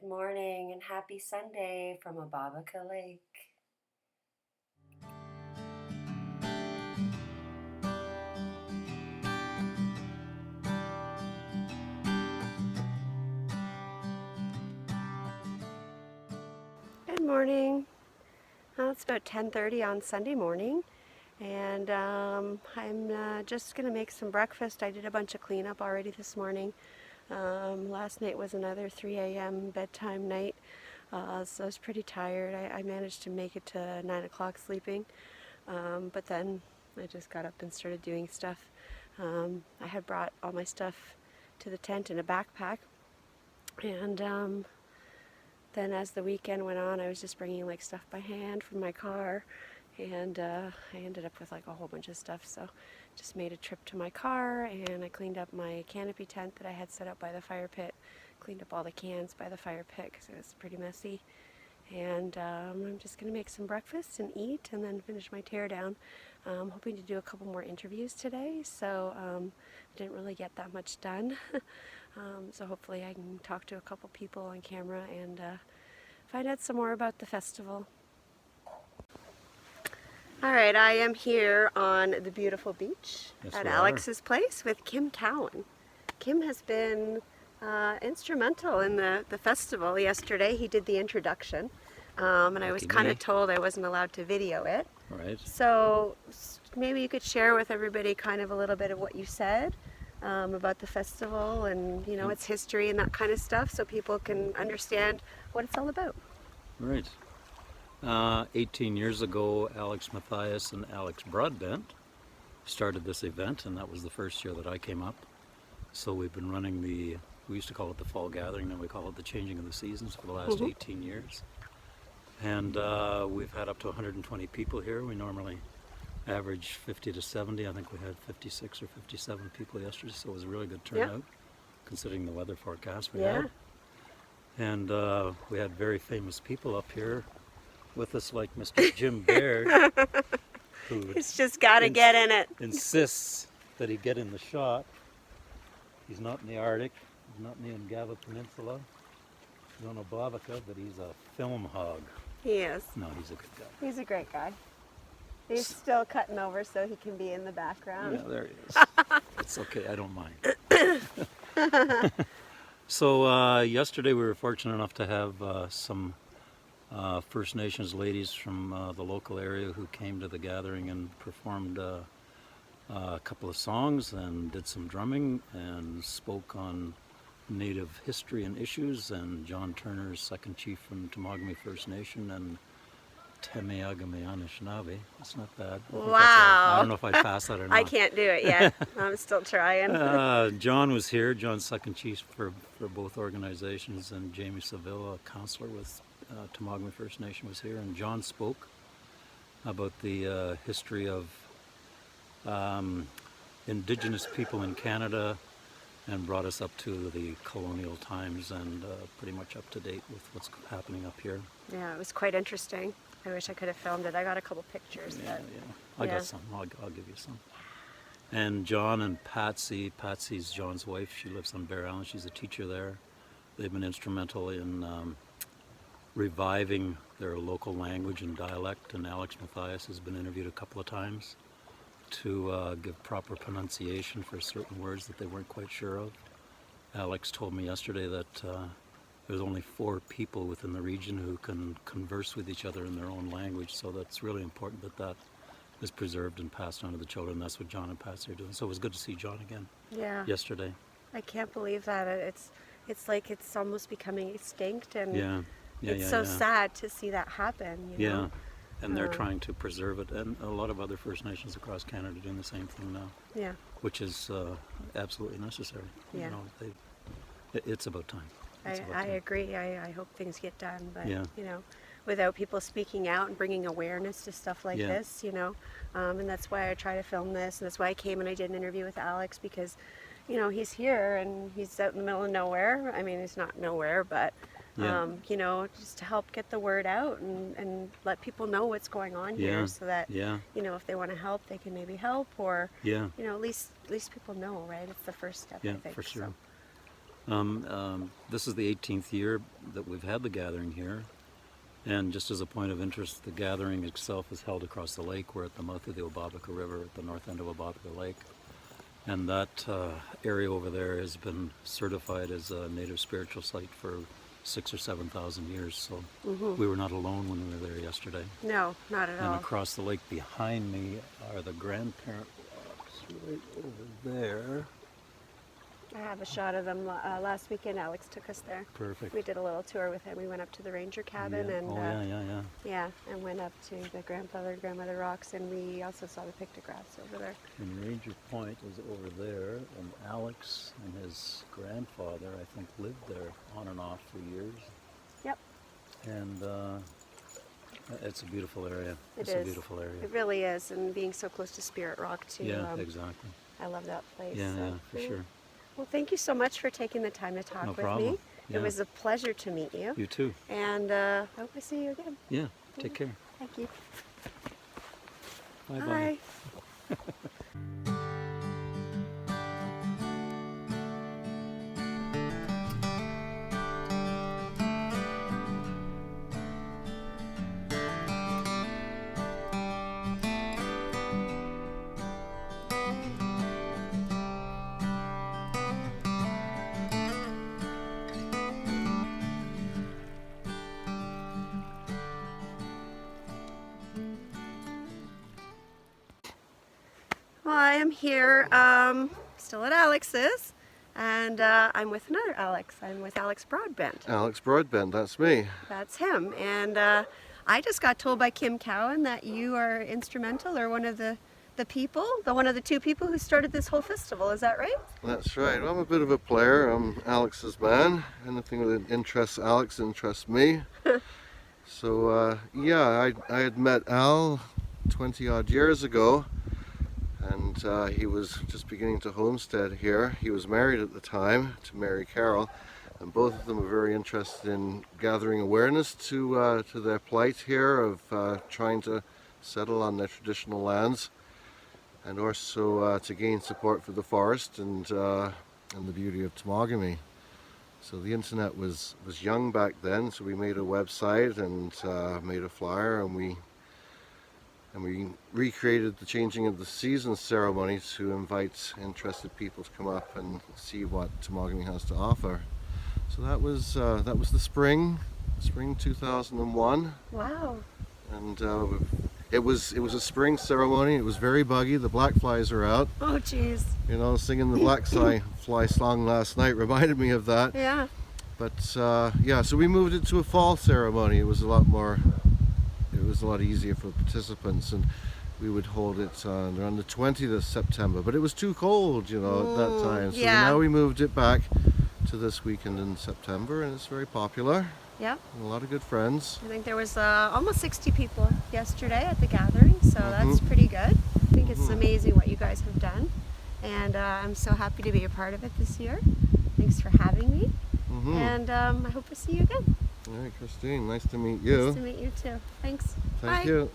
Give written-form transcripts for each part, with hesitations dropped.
morning and happy Sunday from Obabika Lake. Good morning. Well, it's about 10:30 on Sunday morning, and I'm just going to make some breakfast. I did a bunch of cleanup already this morning. Last night was another 3 a.m. bedtime night, so I was pretty tired. I managed to make it to 9 o'clock sleeping, but then I just got up and started doing stuff. I had brought all my stuff to the tent in a backpack, and then as the weekend went on, I was just bringing like stuff by hand from my car, and I ended up with like a whole bunch of stuff. So just made a trip to my car, and I cleaned up my canopy tent that I had set up by the fire pit, cleaned up all the cans by the fire pit because it was pretty messy. And I'm just going to make some breakfast and eat and then finish my tear down. I'm hoping to do a couple more interviews today, so I didn't really get that much done. So hopefully I can talk to a couple people on camera and find out some more about the festival. Alright, I am here on the beautiful beach at Alex's place with Cowen. Kim has been instrumental in the festival. Yesterday he did the introduction, and I was kind of told I wasn't allowed to video it. Right. So maybe you could share with everybody kind of a little bit of what you said about the festival and its history and that kind of stuff, so people can understand what it's all about. Right. 18 years ago, Alex Mathias and Alex Broadbent started this event, and that was the first year that I came up. So we've been running we used to call it the Fall Gathering, now we call it the Changing of the Seasons for the last 18 years. And we've had up to 120 people here. We normally average 50 to 70. I think we had 56 or 57 people yesterday, so it was a really good turnout, considering the weather forecast we had. And we had very famous people up here with us, like Mr. Jim Baird, who He's just got to get in it. Insists that he get in the shot. He's not in the Arctic, he's not in the Ungava Peninsula, he's on Obabika, but he's a film hog. He is. No, he's a good guy. He's a great guy. He's still cutting over so he can be in the background. Yeah, there he is. It's okay, I don't mind. So yesterday we were fortunate enough to have some First Nations ladies from the local area who came to the gathering and performed a couple of songs and did some drumming and spoke on Native history and issues, and John Turner's second chief from Temagami First Nation and Temagami Anishinaabe. That's not bad. Wow. I don't know if I'd pass that or not. I can't do it yet. I'm still trying. John was here. John's second chief for both organizations, and Jamie Seville, a counselor with Temagami First Nation, was here, and John spoke about the history of Indigenous people in Canada and brought us up to the colonial times and pretty much up to date with what's happening up here. Yeah, it was quite interesting. I wish I could have filmed it. I got a couple pictures. I got some. I'll give you some. And John and Patsy's John's wife. She lives on Bear Island. She's a teacher there. They've been instrumental in reviving their local language and dialect, and Alex Mathias has been interviewed a couple of times to give proper pronunciation for certain words that they weren't quite sure of. Alex told me yesterday that there's only 4 people within the region who can converse with each other in their own language, so that's really important that is preserved and passed on to the children. That's what John and Patsy are doing. So it was good to see John again yesterday. I can't believe that. It's like it's almost becoming extinct, and it's so sad to see that happen. You know? And they're trying to preserve it, and a lot of other First Nations across Canada are doing the same thing now. Yeah. Which is absolutely necessary. Yeah. You know, it's about time. I agree. I hope things get done, but without people speaking out and bringing awareness to stuff like this, and that's why I try to film this, and that's why I came and I did an interview with Alex, because he's here and he's out in the middle of nowhere. I mean, he's not nowhere, but just to help get the word out and let people know what's going on here, so that if they want to help, they can maybe help, or at least people know, right? It's the first step. I think, for sure. So. This is the 18th year that we've had the gathering here. And just as a point of interest, the gathering itself is held across the lake. We're at the mouth of the Obabika River at the north end of Obabika Lake. And that area over there has been certified as a native spiritual site for 6,000 or 7,000 years. So we were not alone when we were there yesterday. No, not at And all. across the lake behind me are the grandparent rocks right over there. I have a shot of them. Last weekend, Alex took us there. Perfect. We did a little tour with him. We went up to the ranger cabin and yeah. and went up to the grandfather and grandmother rocks, and we also saw the pictographs over there. And Ranger Point is over there, and Alex and his grandfather, I think, lived there on and off for years. Yep. And it's a beautiful area. It It's is. a beautiful area. It really is, and being so close to Spirit Rock too. Yeah, exactly. I love that place. Yeah, so, yeah, for sure. Well, thank you so much for taking the time to talk No with problem. me. Yeah. It was a pleasure to meet you. You too. And I hope I see you again. Yeah, take care. Thank you. Bye-bye. Bye. Well, I am here still at Alex's, and I'm with another Alex. I'm with Alex Broadbent. Alex Broadbent, that's me. That's him. And I just got told by Kim Cowen that you are instrumental, or one of the people, one of the two people who started this whole festival. Is that right? That's right. I'm a bit of a player. I'm Alex's man. Anything that interests Alex interests me. So yeah, I had met Al 20 odd years ago, and he was just beginning to homestead here. He was married at the time to Mary Carroll, and both of them were very interested in gathering awareness to their plight here of trying to settle on their traditional lands, and also to gain support for the forest and the beauty of Temagami. So the internet was young back then, so we made a website and made a flyer, and we recreated the changing of the seasons ceremony to invite interested people to come up and see what Temagami has to offer. So that was the spring 2001. Wow. And it was a spring ceremony. It was very buggy. The black flies are out. Oh, jeez. You know, singing the black fly song last night reminded me of that. Yeah. But yeah, so we moved it to a fall ceremony. It was a lot easier for participants, and we would hold it on the 20th of September. But it was too cold, you know, at that time. So yeah. now we moved it back to this weekend in September, and it's very popular. Yep. And a lot of good friends. I think there was almost 60 people yesterday at the gathering, so that's pretty good. I think it's amazing what you guys have done, and I'm so happy to be a part of it this year. Thanks for having me, and I hope to see you again. All right, Christine, nice to meet you. Nice to meet you too. Thanks. Thank Bye. you.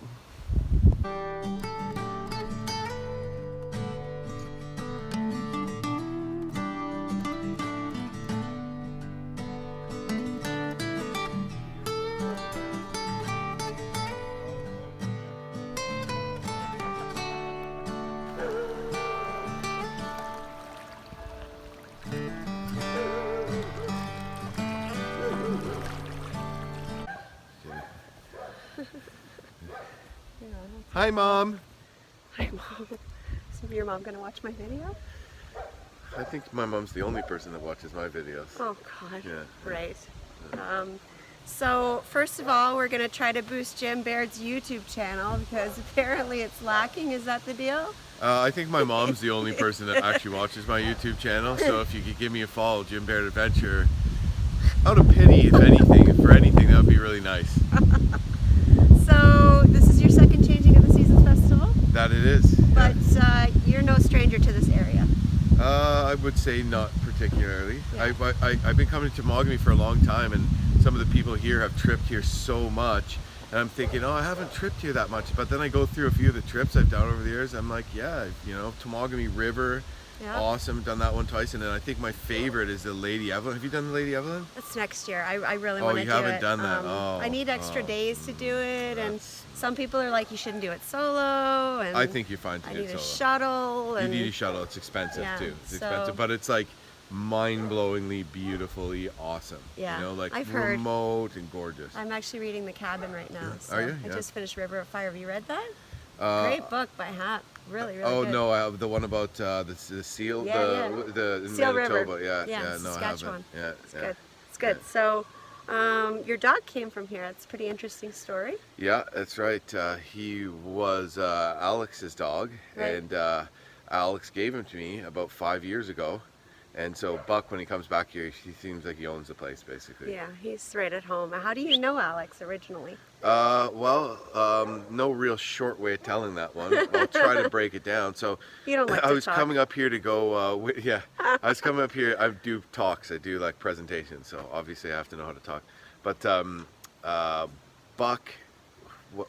Hi, Mom. Hi, Mom. Is your mom going to watch my video? I think my mom's the only person that watches my videos. Oh, God. Yeah. Right. So, first of all, we're going to try to boost Jim Baird's YouTube channel because apparently it's lacking. Is that the deal? I think my mom's the only person that actually watches my YouTube channel, so if you could give me a follow, Jim Baird Adventure, out of pity, if anything, for anything, that would be really nice. So, this is your second Changing of the Seasons Festival? That it is. But you're no stranger to this area. I would say not particularly. Yeah. I've been coming to Temagami for a long time, and some of the people here have tripped here so much, and I'm thinking, oh, I haven't tripped here that much. But then I go through a few of the trips I've done over the years. I'm like, yeah, you know, Temagami River, Yeah. awesome. Done that one twice, and then I think my favorite is the Lady Evelyn. Have you done the Lady Evelyn? That's next year. I really want to do it. Oh, you haven't done that? I need extra days to do it, and That's- some people are like, you shouldn't do it solo. And I think you're fine to I do need it a solo. shuttle. You And need a shuttle. It's expensive Yeah, too. It's so- expensive, but it's like mind-blowingly, beautifully awesome. Yeah, You know, like I've heard. remote and gorgeous. I'm actually reading The Cabin right now. So Are you? I Yeah. just finished River of Fire. Have you read that? Uh, Great book by Hat. Really, really Oh good. no, I have the one about the seal, Yeah, the Seal River. Manitoba. Yeah, Yeah, no, I Saskatchewan. haven't. Yeah, It's yeah. good. It's good. So, your dog came from here. It's a pretty interesting story. Yeah, that's right. He was Alex's dog, Right. and Alex gave him to me about 5 years ago. And so Buck, when he comes back here, he seems like he owns the place, basically. Yeah, he's right at home. How do you know Alex originally? No real short way of telling that one. I'll try to break it down. So You don't like I to was talk. coming up here to go, I was coming up here, I do talks, I do like presentations, so obviously I have to know how to talk. But Buck,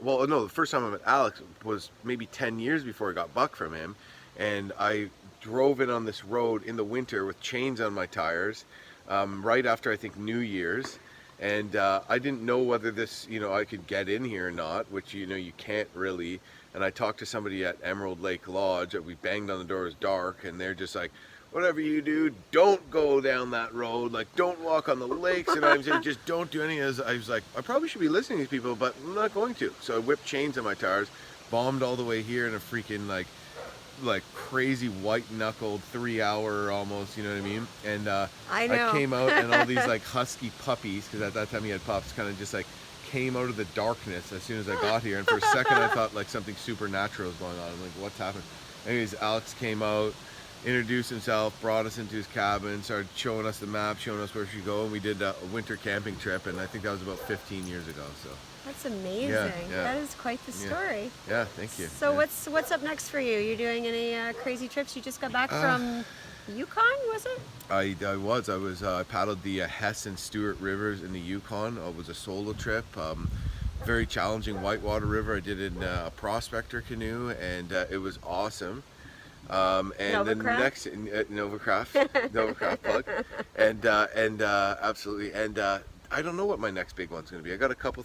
well, no, the first time I met Alex was maybe 10 years before I got Buck from him, and I drove in on this road in the winter with chains on my tires, right after I think New Year's. And I didn't know whether this, I could get in here or not, which, you can't really. And I talked to somebody at Emerald Lake Lodge. We banged on the door, it was dark, and they're just like, whatever you do, don't go down that road. Like, don't walk on the lakes. And I was like, just don't do any of this. I was like, I probably should be listening to these people, but I'm not going to. So I whipped chains on my tires, bombed all the way here in a freaking, like crazy white-knuckled 3-hour almost, you know what I mean? And I know. I came out, and all these like husky puppies, because at that time he had pups, kind of just like came out of the darkness as soon as I got here. And for a second I thought like something supernatural was going on. I'm like, what's happened? Anyways, Alex came out, introduced himself, brought us into his cabin, started showing us the map, showing us where we should go, and we did a winter camping trip, and I think that was about 15 years ago. So That's amazing. Yeah. That is quite the story. yeah, thank you. So Yeah. what's up next for you? You doing any crazy trips? You just got back from Yukon, was it? I paddled the Hess and Stewart rivers in the Yukon. It was a solo trip. Very challenging whitewater river. I did it in a prospector canoe, and it was awesome. And then Novacraft? next, Novacraft plug, and absolutely, and I don't know what my next big one's going to be. I got a couple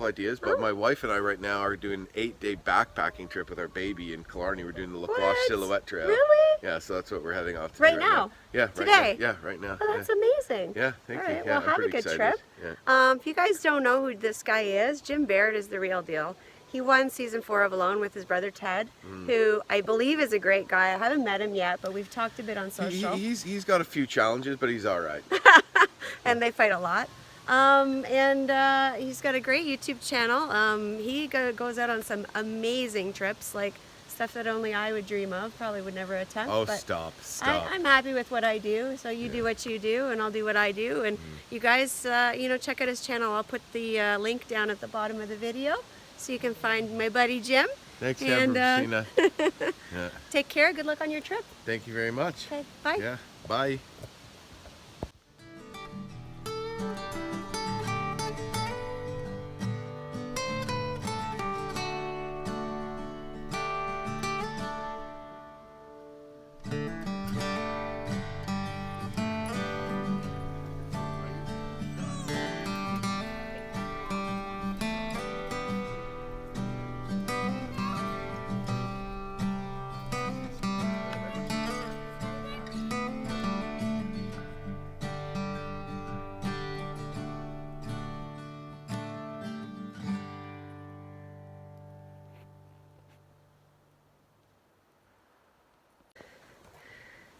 ideas, but my wife and I right now are doing an 8-day backpacking trip with our baby in Killarney. We're doing the La Cloche What? Silhouette Trail. Really? Yeah, so that's what we're heading off to Right do now? Yeah, Today? Right now. Yeah, right now. Oh, that's yeah. amazing. Yeah, thank All you. right, Yeah, well, I'm have a pretty good excited. trip. Yeah. If you guys don't know who this guy is, Jim Barrett is the real deal. He won season 4 of Alone with his brother Ted, who I believe is a great guy. I haven't met him yet, but we've talked a bit on social. He's got a few challenges, but he's all right. And they fight a lot. He's got a great YouTube channel. He goes out on some amazing trips, like stuff that only I would dream of, probably would never attempt. Oh, but stop. I'm happy with what I do, so you do what you do, and I'll do what I do. And you guys, check out his channel. I'll put the link down at the bottom of the video, so you can find my buddy Jim. Thanks, And, Christina. Yeah. Take care. Good luck on your trip. Thank you very much. Okay, bye. Yeah. Bye.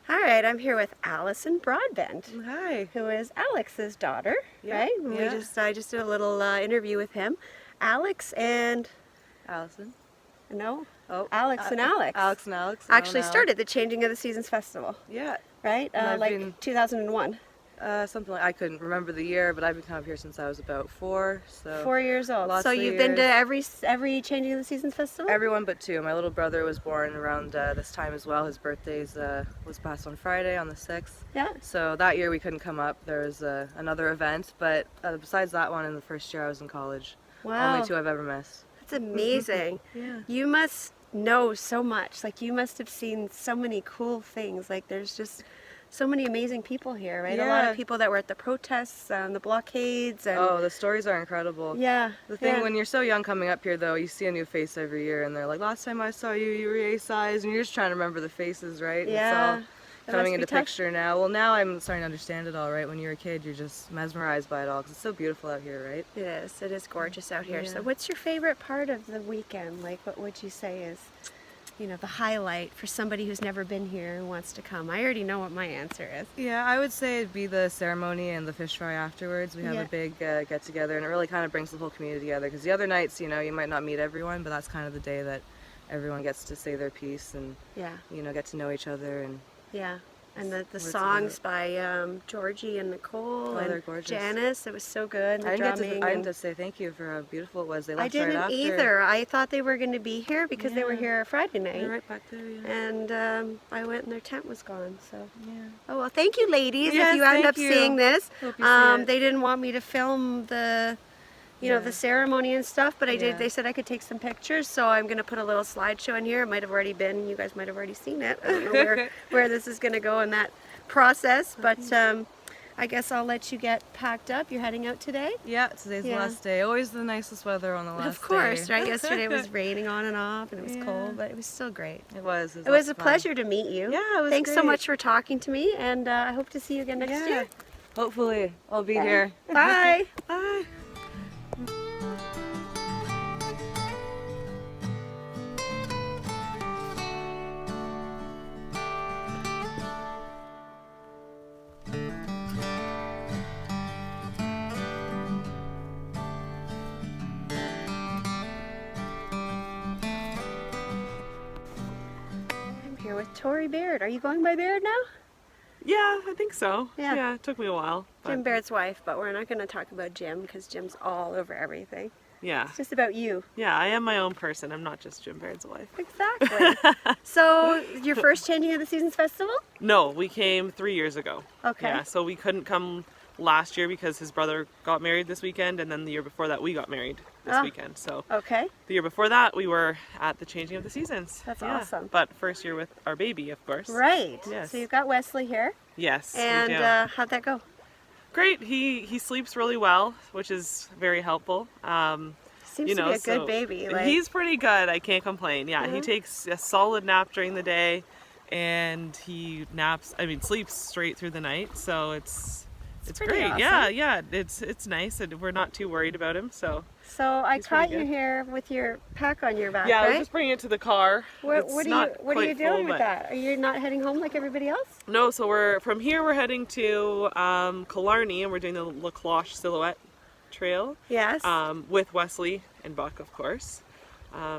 All right, I'm here with Alison Broadbent, Hi. who is Alex's daughter, Yeah, right? And yeah. I just did a little interview with him. Alex and Allison. no, Oh, Alex and Alex. Alex and Alex. Actually started the Changing of the Seasons Festival, Yeah. right? And I've Like been- 2001. Something like, I couldn't remember the year, but I've been coming up here since I was about 4. So 4 years old. lots So of you've been to years. every Changing of the Seasons Festival? everyone but 2. My little brother was born around this time as well. His birthday's was passed on Friday on the 6th. Yeah. So that year we couldn't come up. There was another event, but besides that one, in the first year I was in college. Wow. Only 2 I've ever missed. That's amazing. Yeah. You must know so much. Like, you must have seen so many cool things. Like, there's just so many amazing people here, right? A lot Yeah. of people that were at the protests, the blockades, and Oh, the stories are incredible. yeah. The thing, yeah. when you're so young coming up here, though, you see a new face every year, and they're like, last time I saw you, you were A size, and you're just trying to remember the faces, right? And Yeah. it's That all coming must be into tough. picture now. Well, now I'm starting to understand it all, right? When you're a kid, you're just mesmerized by it all, because it's so beautiful out here, right? It is. It is gorgeous out here. Yeah. So what's your favorite part of the weekend? Like, what would you say is, the highlight for somebody who's never been here and wants to come? I already know what my answer is. Yeah, I would say it'd be the ceremony and the fish fry afterwards. We have Yeah. a big get together, and it really kind of brings the whole community together. Because the other nights, you might not meet everyone, but that's kind of the day that everyone gets to say their piece and Yeah. get to know each other. And Yeah. And the Words songs of by Georgie and Nicole they're and gorgeous. Janice, it was so good. And the I didn't drumming. get and- to say thank you for how beautiful it was. They I left right didn't after. either. I thought they were going to be here because they were Yeah. here Friday night. They're right back there. Yeah. And I went and their tent was gone. So, Yeah. oh well, thank you, ladies. Yes, if you end thank up you. seeing this, Hope you see it. they didn't want me to film the, Yeah. the ceremony and stuff, but I did. Yeah. They said I could take some pictures, so I'm going to put a little slideshow in here. It might have already been. You guys might have already seen it. I don't know where this is going to go in that process, but I guess I'll let you get packed up. You're heading out today. Yeah, today's the Yeah. last day. Always the nicest weather on the last Of course, day. right? Yesterday it was raining on and off, and it was Yeah. cold, but it was still great. It was. It was lots a of fun. pleasure to meet you. Yeah, it was Thanks so great. much for talking to me, and I hope to see you again next Yeah. year. Hopefully, I'll be here. Bye. Bye. I'm here with Tory Barrett. Are you going by Barrett now? Yeah, I think so. Yeah. Yeah, it took me a while. But Jim Barrett's wife, but we're not going to talk about Jim because Jim's all over everything. yeah. It's just about you. Yeah, I am my own person. I'm not just Jim Baird's wife. Exactly. So, your first Changing of the Seasons festival? No, we came 3 years ago. Okay. Yeah, so we couldn't come last year because his brother got married this weekend, and then the year before that we got married this Oh. weekend. So Okay. the year before that we were at the Changing of the Seasons. That's Yeah. awesome. But first year with our baby, of course. Right. Yes. So, you've got Wesley here. Yes. we And do. how'd that go? Great. He sleeps really well, which is very helpful. Seems to be a good so baby. Like, he's pretty good. I can't complain. Yeah, he takes a solid nap during the day, and he sleeps straight through the night. So it's pretty great. awesome. Yeah. It's nice, and we're not too worried about him. So So I He's pretty caught you good. here with your pack on your back, yeah, I was right? just bringing it to the car. What, It's what are not you What are you quite full, doing with but- that? Are you not heading home like everybody else? No, so we're heading to Killarney, and we're doing the La Cloche Silhouette Trail Yes. with Wesley and Buck, of course.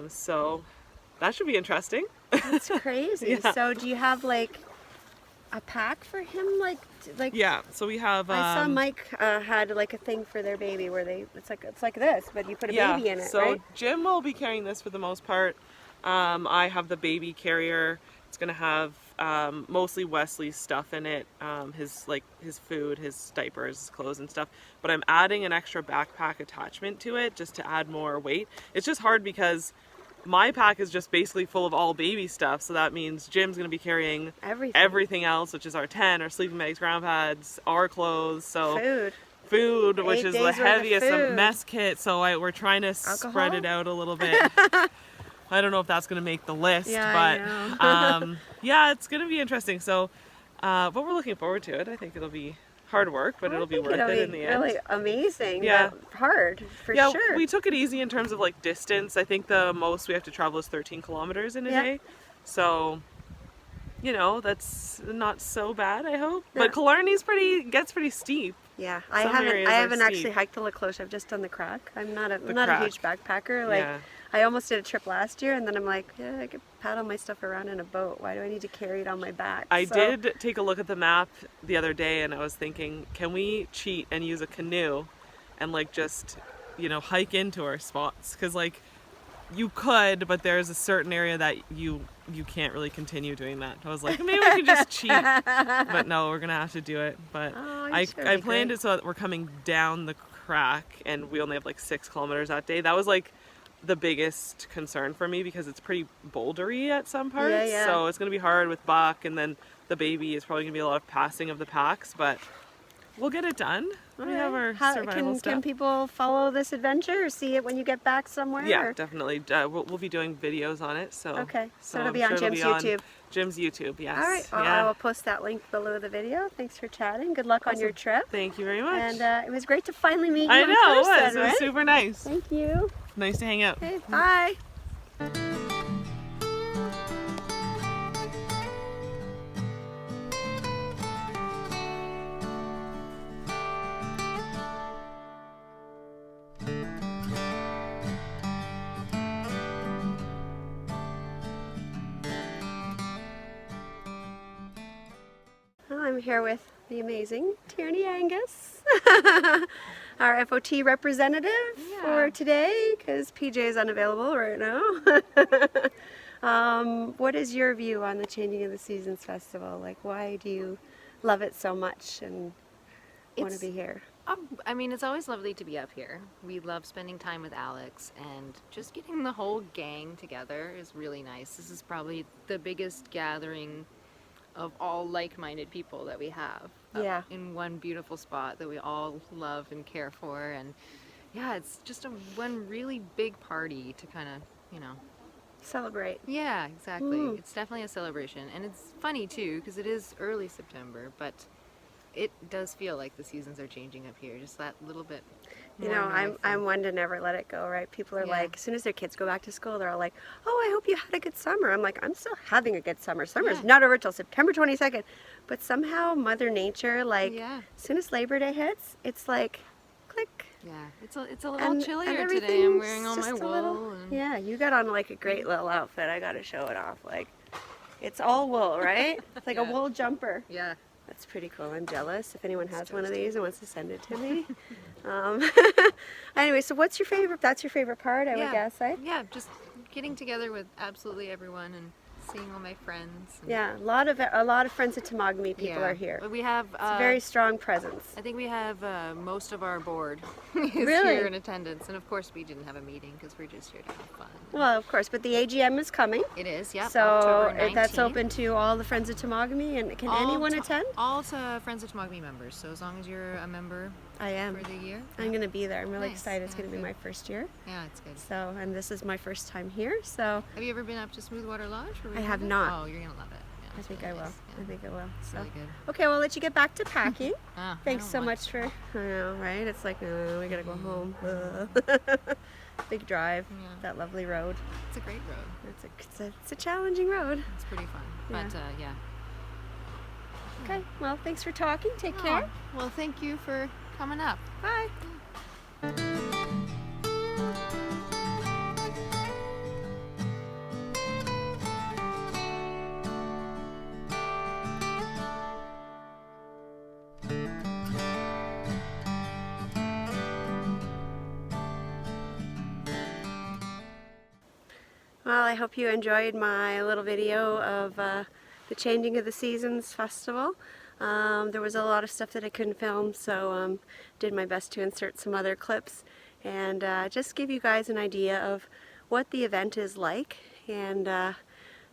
So that should be interesting. That's crazy. Yeah. So do you have like a pack for him? Like Yeah, so we have. I saw Mike had like a thing for their baby where it's like this, but you put a baby in it, so right? Jim will be carrying this for the most part. I have the baby carrier. It's gonna have mostly Wesley's stuff in it, his food, his diapers, his clothes and stuff. But I'm adding an extra backpack attachment to it just to add more weight. It's just hard because my pack is just basically full of all baby stuff, so that means Jim's gonna be carrying Everything. else, which is our tent, our sleeping bags, ground pads, our clothes. So Food. which 8 is days the worth of heaviest, a food. mess kit. So we're trying to Alcohol? spread it out a little bit. I don't know if that's going to make the list, Yeah, I but yeah, it's going to be interesting. So, but we're looking forward to it. I think it'll be hard work, but it'll be worth it in the end. Really amazing. Yeah. But hard for Yeah, sure. we took it easy in terms of like distance. I think the most we have to travel is 13 kilometers in a Yeah. day. So, that's not so bad, I hope. Yeah. But Killarney's gets pretty steep. Yeah, Some areas I are haven't actually steep. hiked the La Cloche. I've just done the crack. I'm not a crack. huge backpacker. Like Yeah. I almost did a trip last year, and then I'm like, yeah, I could paddle my stuff around in a boat. Why do I need to carry it on my back? I So- did take a look at the map the other day, and I was thinking, can we cheat and use a canoe and just hike into our spots? Because you could, but there's a certain area that you can't really continue doing that. I was like, maybe we can just cheat, but no, we're gonna have to do it. But Oh, I sure it'd be planned great. it so that we're coming down the crack, and we only have 6 kilometers that day. That was the biggest concern for me because it's pretty bouldery at some parts. Yeah, yeah. So it's going to be hard with Buck, and then the baby is probably going to be a lot of passing of the packs, but we'll get it done. We have our survival stuff. Can people follow this adventure or see it when you get back somewhere? Yeah, or? definitely. We'll be doing videos on it. So Okay, so it'll I'm be on sure Jim's YouTube. Jim's YouTube, yes. All right, well, I will post that link below the video. Thanks for chatting. Good luck on your trip. Thank you very much. And it was great to finally meet you I in know, person, it was. It was right? super nice. Thank you. Nice to hang out. Okay, bye. Well, I'm here with the amazing Tierney Angus, our FOT representative for today, because PJ is unavailable right now. What is your view on the Changing of the Seasons Festival? Like, why do you love it so much and want to be here? I mean, it's always lovely to be up here. We love spending time with Alex, and just getting the whole gang together is really nice. This is probably the biggest gathering of all like-minded people that we have in one beautiful spot that we all love and care for. And yeah, it's just one really big party to kind of, you know, celebrate. Yeah, exactly. It's definitely a celebration, and it's funny too because it is early September, but it does feel like the seasons are changing up here, just that little bit. You know, I'm one to never let it go, right? People are like, as soon as their kids go back to school, they're all like, oh, I hope you had a good summer. I'm like, I'm still having a good summer. Summer's not over till September 22nd. But somehow Mother Nature, like, as soon as Labor Day hits, it's like, click. Yeah, it's a little chillier today. I'm wearing all my wool. Yeah, you got on like a great little outfit. I got to show it off. Like, it's all wool, right? It's like a wool jumper. Yeah. That's pretty cool. I'm jealous. If anyone has one of these and wants to send it to me. Anyway, so what's your favorite? That's your favorite part, I would guess, right? Yeah, just getting together with absolutely everyone and seeing all my friends. Yeah, a lot of friends at Temagami people are here. We have it's a very strong presence. I think we have most of our board is really? Here in attendance, and of course we didn't have a meeting because we're just here to have fun. Well, of course, but the AGM is coming. It is, yeah. So October 19th. That's open to all the friends of Temagami, and can anyone attend? All to Friends of Temagami members. So as long as you're a member. I am. For the year. I'm going to be there. I'm really excited. It's going to be my first year. Yeah, it's good. So, and this is my first time here. So. Have you ever been up to Smoothwater Lodge? I have not. Oh, you're going to love it. Yeah, I think I will. Yeah. I think I will. So. Really good. Okay, well, I'll let you get back to packing. Thanks so much for. I know, right? It's like, we gotta go home. Big drive. Yeah. That lovely road. It's a great road. It's a challenging road. It's pretty fun. Yeah. But yeah. Okay. Well, thanks for talking. Take care. Well, thank you for coming up. Bye. Well, I hope you enjoyed my little video of the Changing of the Seasons Festival. There was a lot of stuff that I couldn't film, so did my best to insert some other clips and just give you guys an idea of what the event is like. And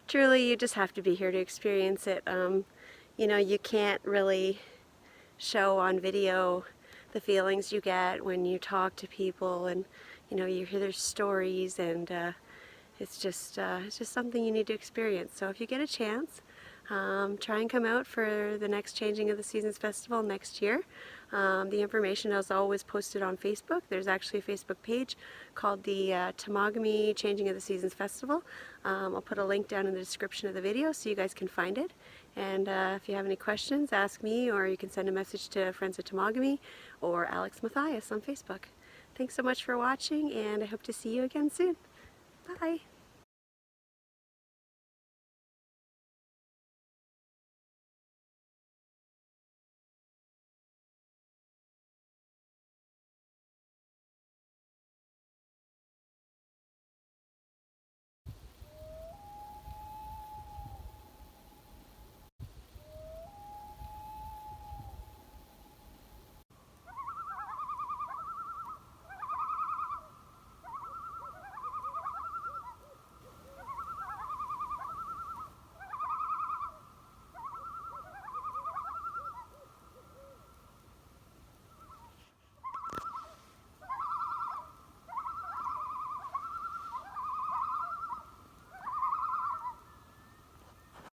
truly, you just have to be here to experience it. You know, you can't really show on video the feelings you get when you talk to people, and you know, you hear their stories, and it's just something you need to experience. So if you get a chance, try and come out for the next Changing of the Seasons Festival next year. The information is always posted on Facebook. There's actually a Facebook page called the Temagami Changing of the Seasons Festival. I'll put a link down in the description of the video so you guys can find it. And if you have any questions, ask me, or you can send a message to Friends of Temagami or Alex Mathias on Facebook. Thanks so much for watching, and I hope to see you again soon. Bye.